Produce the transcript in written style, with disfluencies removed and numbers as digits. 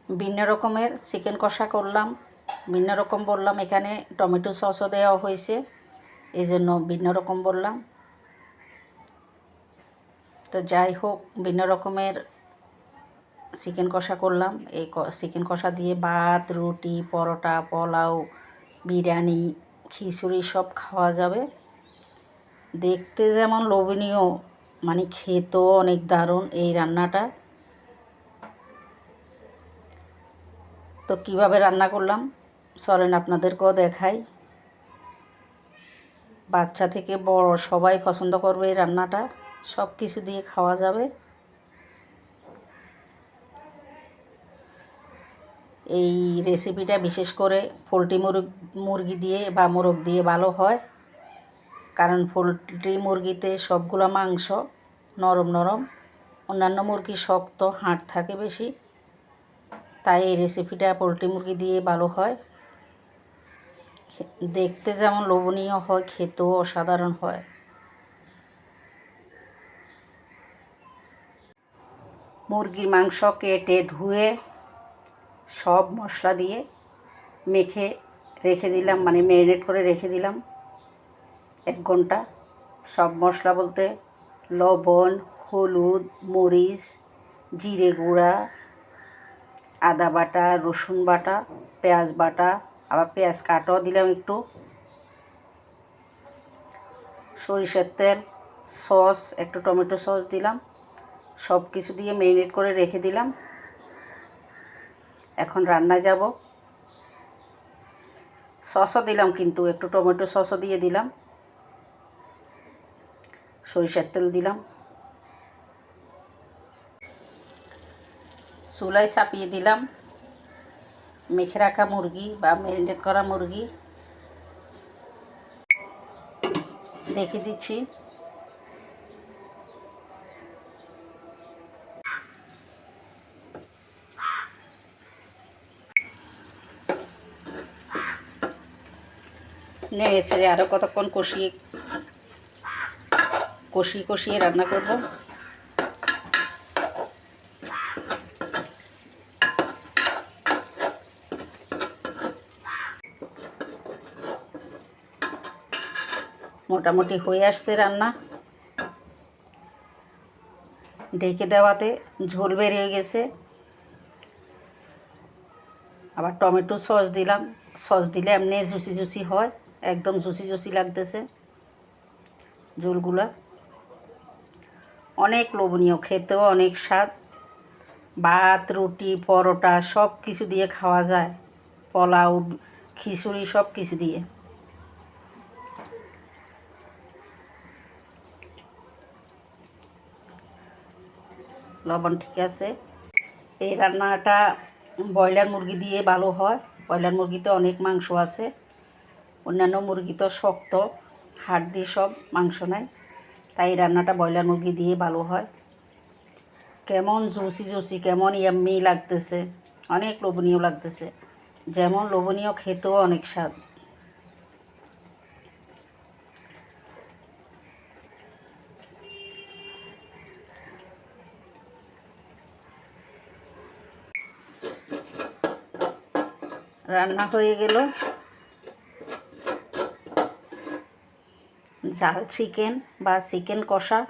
ভিন্ন রকমের চিকেন কষা করলাম। ভিন্ন রকম বললাম, এখানে টমেটো সসও দেওয়া হয়েছে, এই জন্য ভিন্ন রকম বললাম। তো যাই হোক, ভিন্ন রকমের চিকেন কষা করলাম। এই চিকেন কষা দিয়ে ভাত, রুটি, পরোটা, পোলাও, বিরিয়ানি, খিচুড়ি সব খাওয়া যাবে। দেখতে যেমন লোভনীয়, মানে খেতেও অনেক দারুণ এই রান্নাটা। তো কিভাবে রান্না করলাম চলেন আপনাদেরকেও দেখাই। বাচ্চা থেকে বড় সবাই পছন্দ করবে এই রান্নাটা, সব কিছু দিয়ে খাওয়া যাবে। এই রেসিপিটা বিশেষ করে পোলট্রি মুরগি দিয়ে বা মোরগ দিয়ে ভালো হয়, কারণ পোলট্রি মুরগিতে সবগুলো মাংস নরম নরম, অন্যান্য মুরগি শক্ত, হাড় থাকে বেশি, তাই এই রেসিপিটা পোলট্রি মুরগি দিয়ে ভালো হয়। দেখতে যেমন লোভনীয় হয়, খেতেও অসাধারণ হয়। মুরগির মাংস কেটে ধুয়ে সব মশলা দিয়ে মেখে রেখে দিলাম, মানে ম্যারিনেট করে রেখে দিলাম 1 ঘন্টা। সব মশলা বলতে লবণ, হলুদ, মরিচ, জিরে গুঁড়া, আদা বাটা, রসুন বাটা, পেঁয়াজ বাটা, আবার পেঁয়াজ কাটাও দিলাম একটু, সরিষার তেল, সস, একটু টমেটো সস দিলাম। সব কিছু দিয়ে ম্যারিনেট করে রেখে দিলাম। এখন রান্নায় যাব। সসও দিলাম, কিন্তু একটু টমেটো সসও দিয়ে দিলাম, সরিষার তেল দিলাম। চুলায় চাপিয়ে দিলাম মেখে রাখা মুরগি বা ম্যারিনেট করা মুরগি। দেখে দিচ্ছি। নেড়ে ছেড়ে আরও কতক্ষণ কষিয়ে কষিয়ে রান্না করব। মোটামুটি হয়ে আসছে রান্না। ঢেকে দেওয়াতে ঝোল বেরিয়ে গেছে। আবার টমেটো সস দিলাম, সস দিলে এমনি জুসি জুসি হয়, একদম জুসি জুসি লাগতেছে ঝোলগুলা। অনেক লোভনীয়, খেতেও অনেক স্বাদ। ভাত, রুটি, পরোটা সব কিছু দিয়ে খাওয়া যায়, পোলাও, খিচুড়ি সব কিছু দিয়ে। লবণ ঠিক আছে। এই রান্নাটা ব্রয়লার মুরগি দিয়ে ভালো হয়। ব্রয়লার মুরগিতে অনেক মাংস আছে, অন্যান্য মুরগি তো শক্ত, হাড্ডি সব মাংস নাই, তাই রান্নাটা ব্রয়লার মুরগি দিয়ে ভালো হয়। কেমন জুসি জুসি, কেমন ইয়াম্মি লাগতেছে, অনেক লোভনীয় লাগতেছে। যেমন লোভনীয়, খেতেও অনেক স্বাদ। রান্না হয়ে গেল ঝাল চিকেন বা চিকেন কষা।